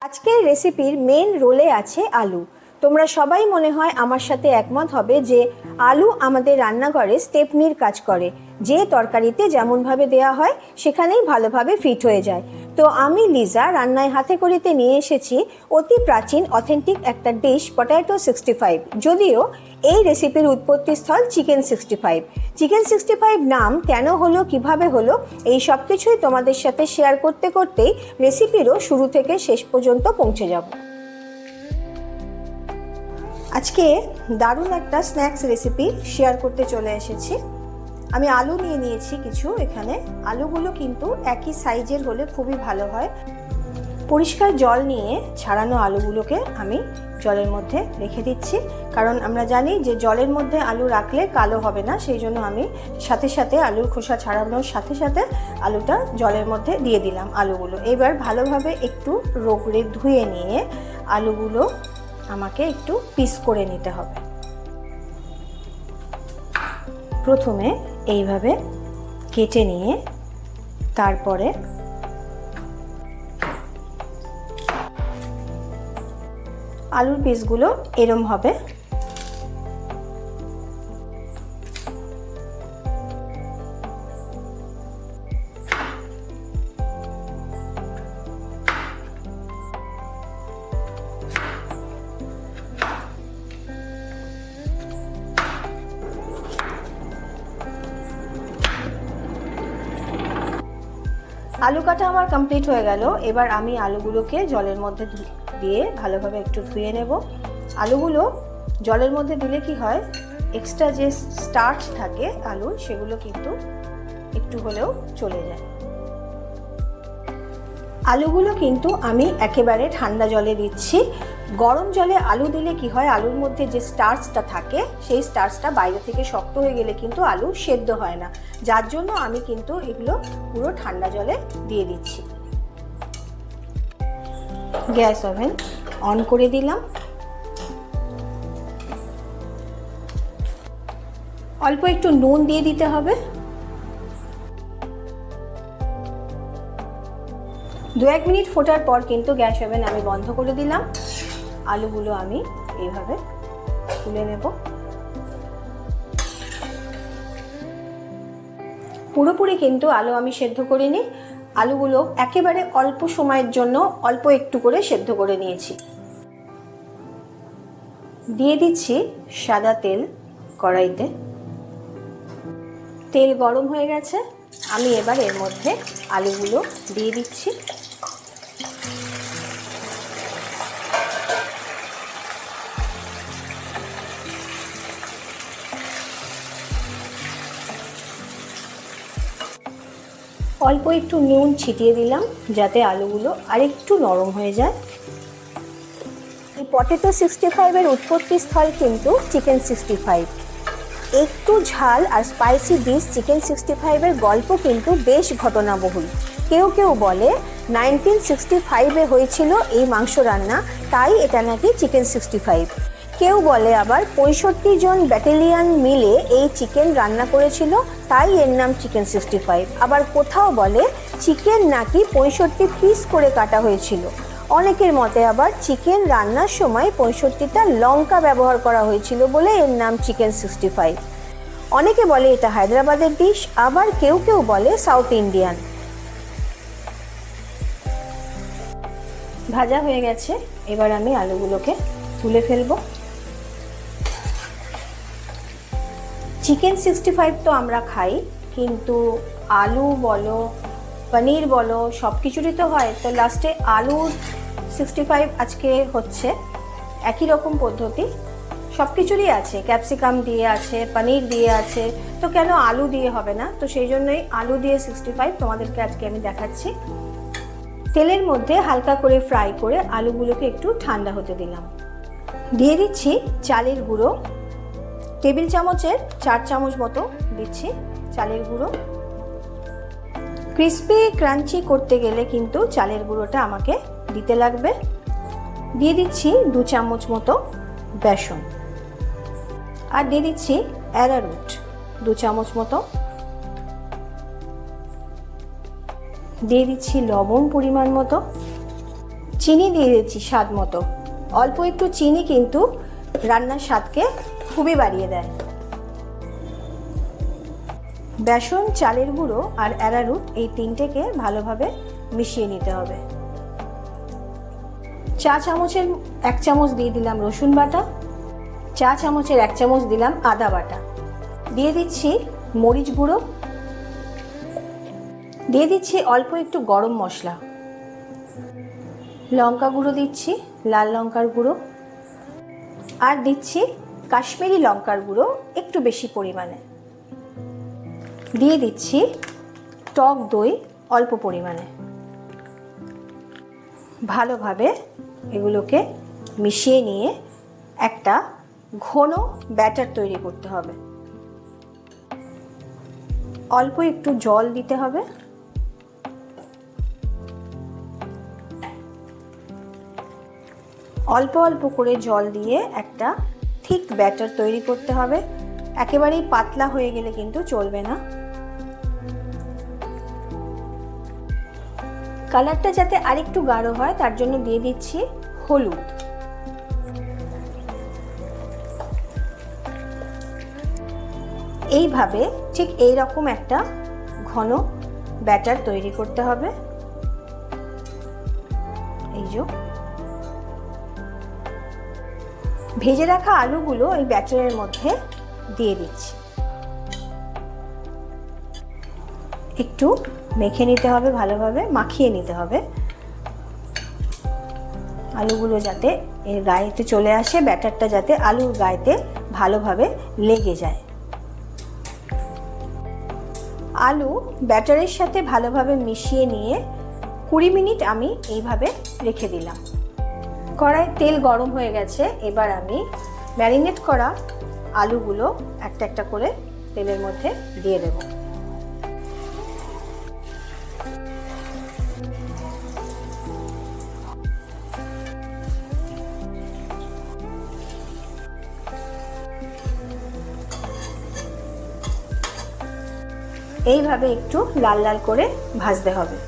আজকের রেসিপির মেন রোলে আছে আলু। তোমরা সবাই মনে হয় আমার সাথে একমত হবে যে আলু আমাদের রান্নাঘরে স্টেপনির কাজ করে। যে তরকারিতে যেমনভাবে দেওয়া হয় সেখানেই ভালোভাবে ফিট হয়ে যায়। তো আমি লিজা রান্নায় হাতে করিতে নিয়ে এসেছি অতি প্রাচীন অথেন্টিক একটা ডিশ, পটেটো 65। যদিও এই রেসিপির উৎপত্তিস্থল চিকেন 65। চিকেন 65 নাম কেন হলো, কিভাবে হলো, এই সব কিছুই তোমাদের সাথে শেয়ার করতে করতেই রেসিপিরও শুরু থেকে শেষ পর্যন্ত পৌঁছে যাব। আজকে দারুণ একটা স্ন্যাক্স রেসিপি শেয়ার করতে চলে এসেছি। আমি আলু নিয়ে নিয়েছি কিছু। এখানে আলুগুলো কিন্তু একই সাইজের হলে খুবই ভালো হয়। পরিষ্কার জল নিয়ে ছাড়ানো আলুগুলোকে আমি জলের মধ্যে রেখে দিচ্ছি, কারণ আমরা জানি যে জলের মধ্যে আলু রাখলে কালো হবে না। সেই জন্য আমি সাথে সাথে আলুর খোসা ছাড়ানোর সাথে সাথে আলুটা জলের মধ্যে দিয়ে দিলাম আলুগুলো। এবার ভালোভাবে একটু রগড়ে ধুয়ে নিয়ে আলুগুলো আমাকে একটু পিস করে নিতে হবে। প্রথমে এইভাবে কেটে নিয়ে তারপরে আলুর পিসগুলো এরম হবে। আলু কাটা আমার কমপ্লিট হয়ে গেল। এবার আমি আলুগুলোকে জলের মধ্যে দিয়ে ভালোভাবে একটু ধুয়ে নেব। আলুগুলো জলের মধ্যে দিলে কি হয়, এক্সট্রা যে স্টার্চ থাকে আলুর সেগুলো কিন্তু একটু হলেও চলে যায়। আলুগুলো কিন্তু আমি একেবারে ঠান্ডা জলে দিচ্ছি। গরম জলে আলু দিলে কি হয়, আলুর মধ্যে যে স্টার্চটা থাকে সেই স্টার্চটা বাইরে থেকে শক্ত হয়ে গেলে কিন্তু আলু সেদ্ধ হয় না। যার জন্য আমি কিন্তু এগুলো পুরো ঠান্ডা জলে দিয়ে দিচ্ছি। গ্যাস ওভেন অন করে দিলাম। অল্প একটু নুন দিয়ে দিতে হবে। 2-1 মিনিট ফোটার পর কিন্তু গ্যাস ওভেন আমি বন্ধ করে দিলাম। আলুগুলো আমি এইভাবে তুলে নেব। পুরোপুরি কিন্তু আলু আমি সেদ্ধ করিনি। আলুগুলো একেবারে অল্প সময়ের জন্য অল্প একটু করে সেদ্ধ করে নিয়েছি। দিয়ে দিচ্ছি সাদা তেল কড়াইতে। তেল গরম হয়ে গেছে। আমি এবার এর মধ্যে আলুগুলো দিয়ে দিচ্ছি। অল্প একটু নুন ছিটিয়ে দিলাম যাতে আলুগুলো আরেকটু নরম হয়ে যায়। এই পটেটো 65-এর উৎপত্তিস্থল কিন্তু চিকেন 65। একটু ঝাল আর স্পাইসি ডিশ চিকেন 65-এর গল্প কিন্তু বেশ ঘটনাবহুল। কেউ কেউ বলে 1965-এ হয়েছিল এই মাংস রান্না, তাই এটা নাকি চিকেন 65। কেউ বলে আবার 65 জন ব্যাটালিয়ান মিলে এই চিকেন রান্না করেছিল, তাই এর নাম চিকেন 65। আবার কোথাও বলে চিকেন নাকি 65 পিস করে কাটা হয়েছিল। অনেকের মতে আবার চিকেন রান্নার সময় 65টা লঙ্কা ব্যবহার করা হয়েছিল বলে এর নাম চিকেন 65। অনেকে বলে এটা হায়দ্রাবাদের ডিশ, আবার কেউ কেউ বলে সাউথ ইন্ডিয়ান। ভাজা হয়ে গেছে। এবার আমি আলুগুলোকে তুলে ফেলবো। চিকেন 65 তো আমরা খাই, কিন্তু আলু বলো পনির বলো সব কিছুরই তো হয়। তো লাস্টে আলুর 65 আজকে হচ্ছে। একই রকম পদ্ধতি সব কিছুরই আছে, ক্যাপসিকাম দিয়ে আছে, পনির দিয়ে আছে, তো কেন আলু দিয়ে হবে না? তো সেই জন্যই আলু দিয়ে 65 তোমাদেরকে আজকে আমি দেখাচ্ছি। তেলের মধ্যে হালকা করে ফ্রাই করে আলুগুলোকে একটু ঠান্ডা হতে দিলাম। দিয়ে দিচ্ছি চালের গুঁড়ো। টেবিল চামচের 4 চামচ মতো দিচ্ছি চালের গুঁড়ো। ক্রিস্পি ক্রাঞ্চি করতে গেলে কিন্তু চালের গুঁড়োটা আমাকে দিতে লাগবে। দিয়ে দিচ্ছি 2 চামচ মতো বেসন। আর দিয়ে দিচ্ছি অ্যারারুট 2 চামচ মতো। দিয়ে দিচ্ছি লবণ পরিমাণ মতো। চিনি দিয়ে দিচ্ছি স্বাদ মতো। অল্প একটু চিনি কিন্তু রান্নার স্বাদকে খুবই বাড়িয়ে দেয়। বেসন, চালের গুঁড়ো আর অ্যারারুট এই তিনটেকে ভালোভাবে মিশিয়ে নিতে হবে। চা চামচের 1 চামচ দিয়ে দিলাম রসুন বাটা, চা চামচের 1 চামচ দিলাম আদা বাটা, দিয়ে দিচ্ছি মরিচ গুঁড়ো, দিয়ে দিচ্ছি অল্প একটু গরম মশলা, লঙ্কা গুঁড়ো দিচ্ছি, লাল লঙ্কার গুঁড়ো, আর দিচ্ছি কাশ্মীরি লঙ্কার গুঁড়ো একটু বেশি পরিমাণে, দিয়ে দিচ্ছি টক দই অল্প পরিমাণে। ভালোভাবে এগুলোকে মিশিয়ে নিয়ে একটা ঘন ব্যাটার তৈরি করতে হবে। অল্প একটু জল দিতে হবে। অল্প অল্প করে জল দিয়ে একটা ঠিক ব্যাটার তৈরি করতে হবে। একেবারেই পাতলা হয়ে গেলে কিন্তু চলবে না। কালারটা যাতে আরেকটু গাঢ় হয় তার জন্য দিয়ে দিচ্ছি হলুদ। এইভাবে ঠিক এই রকম একটা ঘন ব্যাটার তৈরি করতে হবে। এই যে ভেজে রাখা আলুগুলো এই ব্যাটারের মধ্যে দিয়ে দিচ্ছি। একটু মেখে নিতে হবে, ভালোভাবে মাখিয়ে নিতে হবে। আলুগুলো যাতে এর গায়েতে চলে আসে, ব্যাটারটা যাতে আলুর গায়েতে ভালোভাবে লেগে যায়। আলু ব্যাটারের সাথে ভালোভাবে মিশিয়ে নিয়ে 20 মিনিট আমি এইভাবে রেখে দিলাম। কড়াই তেল গরম হয়ে গেছে। এবার আমি ম্যারিনেট করা আলুগুলো একটা একটা করে তেলের মধ্যে দিয়ে দেব। এইভাবে একটু লাল লাল করে ভাজতে হবে।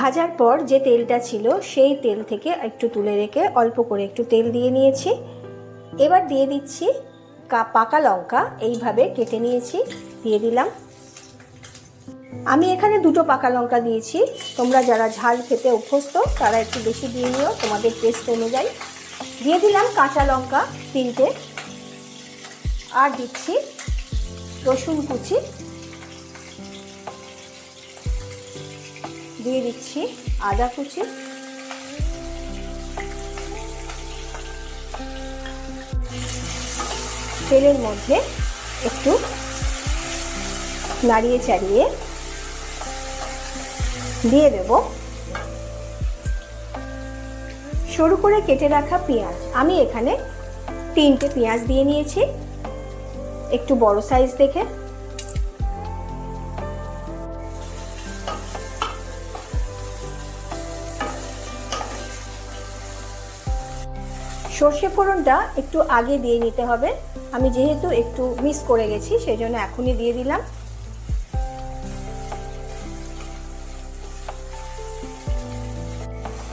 ভাজার পর যে তেলটা ছিল সেই তেল থেকে একটু তুলে রেখে অল্প করে একটু তেল দিয়ে নিয়েছি। এবার দিয়ে দিচ্ছি পাকা লঙ্কা, এইভাবে কেটে নিয়েছি, দিয়ে দিলাম। আমি এখানে 2টো পাকা লঙ্কা দিয়েছি। তোমরা যারা ঝাল খেতে অভ্যস্ত তারা একটু বেশি দিয়ে নিও তোমাদের টেস্ট অনুযায়ী। দিয়ে দিলাম কাঁচা লঙ্কা 3টে, আর দিচ্ছি রসুন কুচি, দিয়ে দিচ্ছি আদা কুচি, তেলের মধ্যে একটু নাড়িয়ে চাড়িয়ে দিয়ে দেব সরু করে কেটে রাখা পেঁয়াজ। আমি এখানে 3টে পেঁয়াজ দিয়ে নিয়েছি, একটু বড় সাইজ দেখে। সর্ষে ফোড়নটা একটু আগে দিয়ে নিতে হবে। আমি যেহেতু একটু মিস করে গেছি সেই জন্য এখনই দিয়ে দিলাম।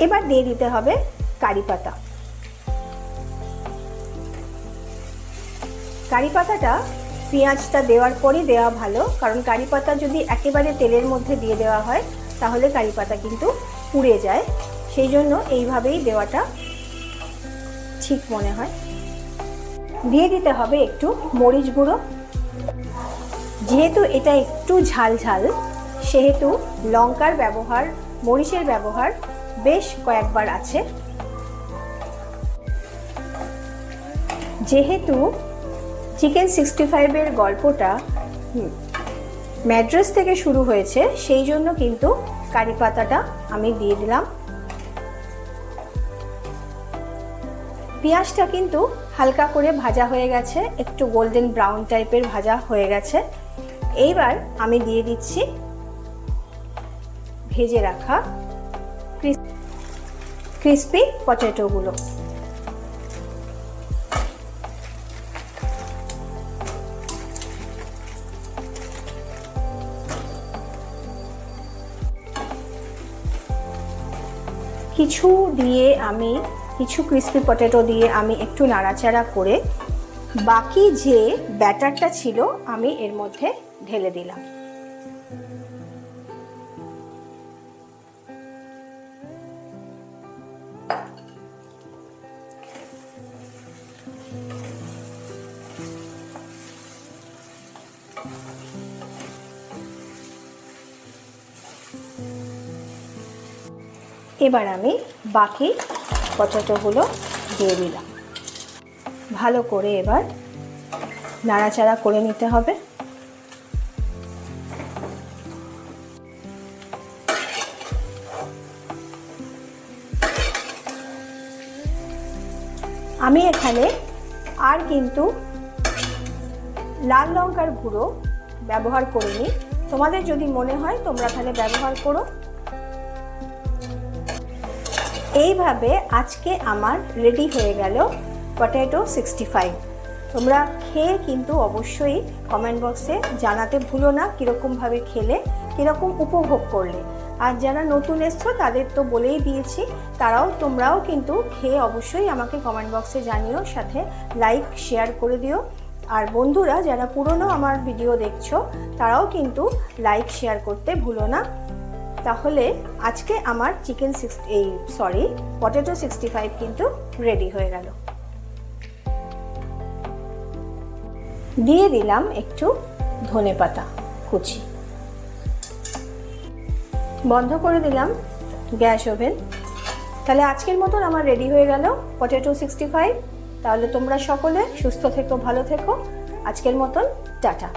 এবার দিয়ে দিতে হবে কারি পাতা। কারি পাতাটা পেঁয়াজটা দেওয়ার পরই দেওয়া ভালো, কারণ কারি পাতা যদি একেবারে তেলের মধ্যে দিয়ে দেওয়া হয় তাহলে কারি পাতা কিন্তু পুড়ে যায়। সেই জন্য এইভাবেই দেওয়াটা ঠিক মনে হয়। দিয়ে দিতে হবে একটু মরিচ গুঁড়ো, যেহেতু এটা একটু ঝাল ঝাল, সেহেতু লঙ্কার ব্যবহার, মরিচের ব্যবহার বেশ কয়েকবার আছে। যেহেতু চিকেন 65-এর গল্পটা ম্যাড্রাস থেকে শুরু হয়েছে, সেই জন্য কিন্তু কারি পাতাটা আমি দিয়ে দিলাম। পেঁয়াজটা কিন্তু হালকা করে ভাজা হয়ে গেছে, একটু গোল্ডেন ব্রাউন টাইপের ভাজা হয়ে গেছে। এইবার আমি দিয়ে দিচ্ছি ভেজে রাখা ক্রিস্পি পটেটোগুলো। কিছু ক্রিস্পি পটেটো দিয়ে আমি একটু নাড়াচাড়া করে বাকি যে ব্যাটারটা ছিল আমি এর মধ্যে ঢেলে দিলাম। এবার আমি বাকি পটেটোগুলো দিয়ে দিলাম। ভালো করে এবার নাড়াচাড়া করে নিতে হবে। আমি এখানে আর কিন্তু লাল লঙ্কার গুঁড়ো ব্যবহার করিনি, তোমাদের যদি মনে হয় তোমরা তাহলে ব্যবহার করো। এইভাবে আজকে আমার রেডি হয়ে গেল পটেটো 65। তোমরা খেয়ে কিন্তু অবশ্যই কমেন্ট বক্সে জানাতে ভুলো না কীরকমভাবে খেলে, কীরকম উপভোগ করলে। আর যারা নতুন এসছো তাদের তো বলেই দিয়েছি, তোমরাও কিন্তু খেয়ে অবশ্যই আমাকে কমেন্ট বক্সে জানিও, সাথে লাইক শেয়ার করে দিও। আর বন্ধুরা যারা পুরনো আমার ভিডিও দেখছো তারাও কিন্তু লাইক শেয়ার করতে ভুলো না। তাহলে আজকে আমার পটেটো 65 কিন্তু রেডি হয়ে গেল। দিয়ে দিলাম একটু ধনেপাতা কুচি। বন্ধ করে দিলাম গ্যাস ওভেন। তাহলে আজকের মতন আমার রেডি হয়ে গেল পটেটো 65। তাহলে তোমরা সকলে সুস্থ থেকো, ভালো থেকো। আজকের মতন টাটা।